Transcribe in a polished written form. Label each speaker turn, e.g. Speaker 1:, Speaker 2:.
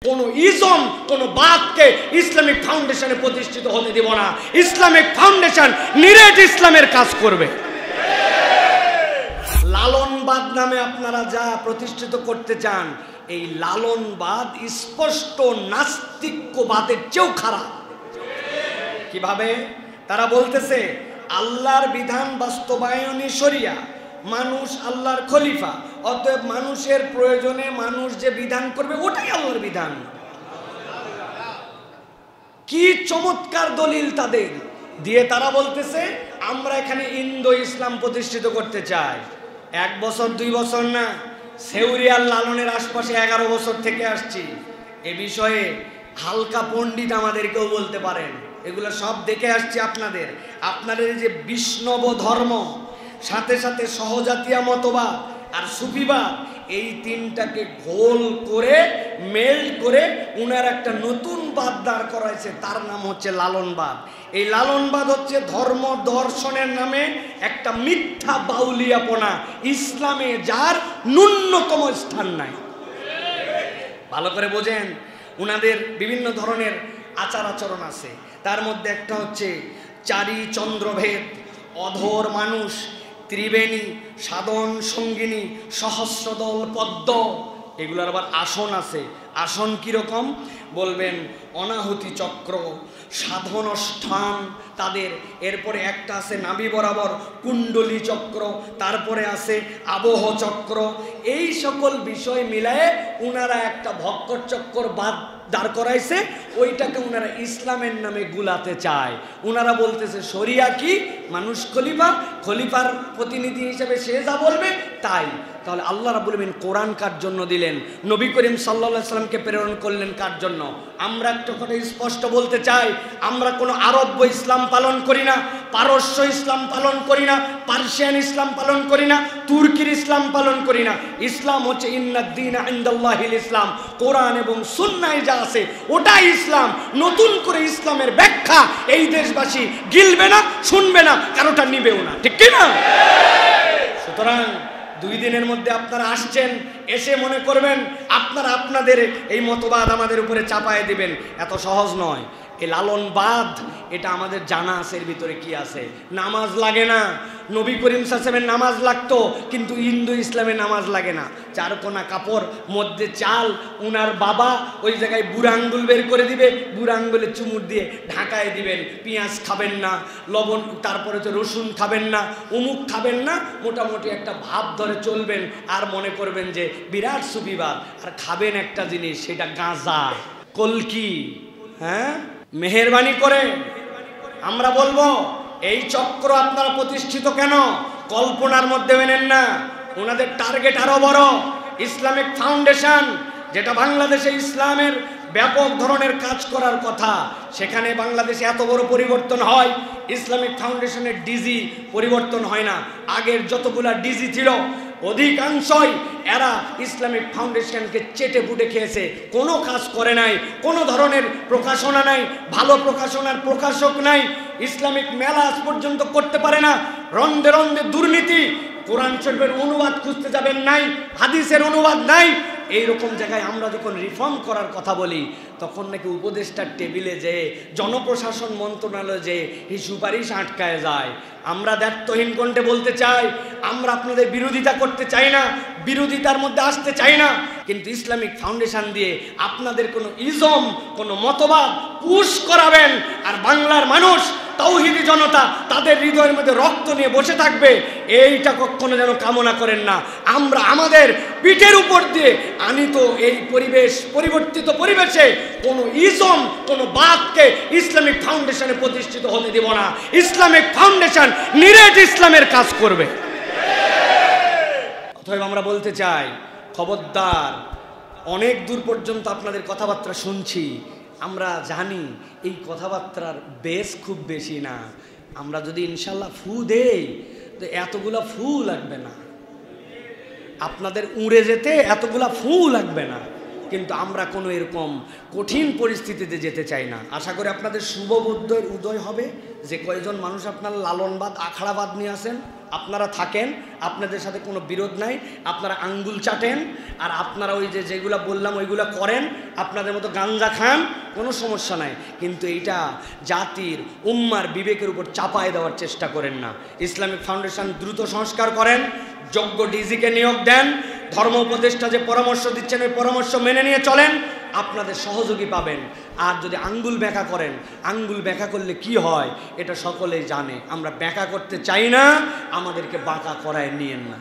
Speaker 1: কোন ইজম কোন বাদকে ইসলামিক ফাউন্ডেশনে প্রতিষ্ঠিত হতে দেব না। ইসলামিক ফাউন্ডেশন নিরেট ইসলামের কাজ করবে। লালনবাদ নামে আপনারা যা প্রতিষ্ঠিত করতে চান, এই লালনবাদ স্পষ্ট নাস্তিক্যবাদের চেয়েও খারাপ। কিভাবে? তারা বলতেছে আল্লাহর বিধান বাস্তবায়নই শরিয়া, মানুষ আল্লাহর খলিফা, অতএব মানুষের প্রয়োজনে মানুষ যে বিধান করবে ওটাই আল্লাহর বিধান। কি চমৎকার দলিল তাদের দিয়ে তারা বলতেছে আমরা এখানে ইন্দো ইসলাম প্রতিষ্ঠিত করতে চাই। 1 বছর 2 বছর না, সেউরিয়ার লালনের আশপাশে 11 বছর থেকে আসছি। এ বিষয়ে হালকা পণ্ডিত আমাদেরকেও বলতে পারেন, এগুলো সব দেখে আসছি। আপনাদের যে বিষ্ণব ধর্ম, সাথে সাথে সহজাতীয় মতবাদ আর সুফিবাদ, এই তিনটাকে ঘোল করে মেল্ট করে উনার একটা নতুন বাদ দাঁড় করাইছে, তার নাম হচ্ছে লালনবাদ। এই লালনবাদ হচ্ছে ধর্ম দর্শনের নামে একটা মিথ্যা বাউলিয়াপনা, ইসলামে যার ন্যূনতম স্থান নাই। ভালো করে বোঝেন, উনাদের বিভিন্ন ধরনের আচার আচরণ আছে, তার মধ্যে একটা হচ্ছে চারি চন্দ্রভেদ, অধর মানুষ, ত্রিবেণী, সাধন সঙ্গিনী, সহস্রদল পদ্ম। এগুলোর আবার আসন আছে। আসন কীরকম বলবেন? অনাহুতি চক্র, সাধনষ্ঠান তাদের। এরপরে একটা আছে নাভি বরাবর কুণ্ডলী চক্র, তারপরে আছে আবহ চক্র। এই সকল বিষয় মিলায়ে উনারা একটা ভক্কর চক্র বাদ দাঁড় করাইছে, ওইটাকে উনারা ইসলামের নামে গুলাতে চায়। উনারা বলতেছে শরিয়া কি, মানুষ খলিফা, খলিফার প্রতিনিধি হিসেবে সে যা বলবে তাই। তাহলে আল্লাহ রাব্বুল আমিন কোরআন কার জন্য দিলেন? নবী করিম সাল্লাল্লাহু আলাইহি সাল্লামকে প্রেরণ করলেন কার জন্য? আমরা একটা কথা স্পষ্ট বলতে চাই, আমরা কোনো আরব্য ইসলাম পালন করি না, পারস্য ইসলাম পালন করি না, পার্সিয়ান ইসলাম পালন করি না, তুর্কির ইসলাম পালন করি না। ইসলাম হচ্ছে ইন্নাদ-দীনা ইনদাল্লাহিল ইসলাম। কোরআন এবং সুন্নায় যা আছে ওটাই ইসলাম। নতুন করে ইসলামের ব্যাখ্যা এই দেশবাসী গিলবে না, শুনবে না, কারোটা নিবেও না, ঠিক কি না? সুতরাং 2 দিনের মধ্যে আপনারা আসছেন, এসে মনে করবেন আপনারা আপনাদের এই মতবাদ আমাদের উপরে চাপায় দিবেন, এত সহজ নয়। এই লালনবাদ এটা আমাদের জানা আছে এর ভিতরে কি আছে। নামাজ লাগে না, নবী করিম সাল্লাল্লাহু আলাইহি ওয়াসাল্লামের নামাজ লাগতো, কিন্তু হিন্দু ইসলামের নামাজ লাগে না। 4 কোনা কাপড়, মধ্যে চাল, উনার বাবা ওই জায়গায় বুড়া আঙ্গুল বের করে দিবে, বুড়া আঙ্গুলে চুমুর দিয়ে ঢাকায় দিবেন। পেঁয়াজ খাবেন না, লবণ, তারপরে তো রসুন খাবেন না, উমুক খাবেন না, মোটামুটি একটা ভাব ধরে চলবেন। আর মনে করবেন যে বিরাট সুফিবাদ। আর খাবেন একটা জিনিস, সেটা গাঁজা, কলকি। হ্যাঁ, মেহেরবানি করে আমরা বলবো এই চক্র আপনারা প্রতিষ্ঠিত কেন? কল্পনার মধ্যে মেনেন না। ওনাদের টার্গেট আরো বড়। ইসলামিক ফাউন্ডেশন, যেটা বাংলাদেশে ইসলামের ব্যাপক ধরনের কাজ করার কথা, সেখানে বাংলাদেশে এত বড় পরিবর্তন হয়। ইসলামিক ফাউন্ডেশনের ডিজি পরিবর্তন হয় না। আগের যতগুলা ডিজি ছিল অধিকাংশই এরা ইসলামিক ফাউন্ডেশনকে চেটে পুটে খেয়েছে, কোনো কাজ করে নাই, কোনো ধরনের প্রকাশনা নাই, ভালো প্রকাশনার প্রকাশক নাই, ইসলামিক মেলা আজ পর্যন্ত করতে পারে না, রন্ধে রন্ধে দুর্নীতি, কোরআন শরীফের অনুবাদ খুঁজতে যাবেন নাই, হাদিসের অনুবাদ নাই। এইরকম জায়গায় আমরা যখন রিফর্ম করার কথা বলি, তখন নাকি উপদেষ্টার টেবিলে যে জনপ্রশাসন মন্ত্রণালয়ে যে এই সুপারিশ আটকায় যায়। আমরা দায়িত্বহীন কণ্ঠে বলতে চাই, আমরা আপনাদের বিরোধিতা করতে চাই না, বিরোধিতার মধ্যে আসতে চাই না, কিন্তু ইসলামিক ফাউন্ডেশন দিয়ে আপনাদের কোনো ইজম, কোনো মতবাদ পুশ করাবেন, আর বাংলার মানুষ, তাওহীদি জনতা তাদের হৃদয়ের মধ্যে রক্ত নিয়ে বসে থাকবে, এইটা কখনো যেন কামনা করেন না। আমরা আমাদের পিঠের উপর দিয়ে আনিত এই পরিবেশ, পরিবর্তিত পরিবেশে কোনো ইজম, কোনো বাদকে ইসলামিক ফাউন্ডেশনে প্রতিষ্ঠিত হতে দেব না। ইসলামিক ফাউন্ডেশন নিরেট ইসলামের কাজ করবে। অতএব আমরা বলতে চাই, খবরদার, অনেক দূর পর্যন্ত আপনাদের কথাবার্তা শুনছি, আমরা জানি এই কথাবার্তার বেশ খুব বেশি না। আমরা যদি ইনশাল্লাহ ফু দেই তো এতগুলা ফু লাগবে না, আপনাদের উড়ে যেতে এতগুলা ফু লাগবে না, কিন্তু আমরা কোনো এরকম কঠিন পরিস্থিতিতে যেতে চাই না। আশা করি আপনাদের শুভ বুদ্ধের উদয় হবে, যে কয়জন মানুষ আপনার লালনবাদ, আখড়াবাদ নিয়ে আসেন, আপনারা থাকেন, আপনাদের সাথে কোনো বিরোধ নাই, আপনারা আঙ্গুল চাটেন আর আপনারা ওই যেগুলো বললাম ওইগুলো করেন, আপনাদের মতো গাঞ্জা খান, কোনো সমস্যা নাই। কিন্তু এইটা জাতির উম্মার বিবেকের উপর চাপায় দেওয়ার চেষ্টা করেন না। ইসলামিক ফাউন্ডেশন দ্রুত সংস্কার করেন, যোগ্য ডিজিকে নিয়োগ দেন, ধর্ম উপদেষ্টা যে পরামর্শ দিচ্ছেন ওই পরামর্শ মেনে নিয়ে চলেন, আপনাদের সহযোগী পাবেন। আর যদি আঙ্গুল ব্যাকা করেন, আঙ্গুল ব্যাকা করলে কি হয় এটা সকলেই জানে। আমরা ব্যাকা করতে চাই না, আমাদেরকে বাঁকা করায় নিয়েন না।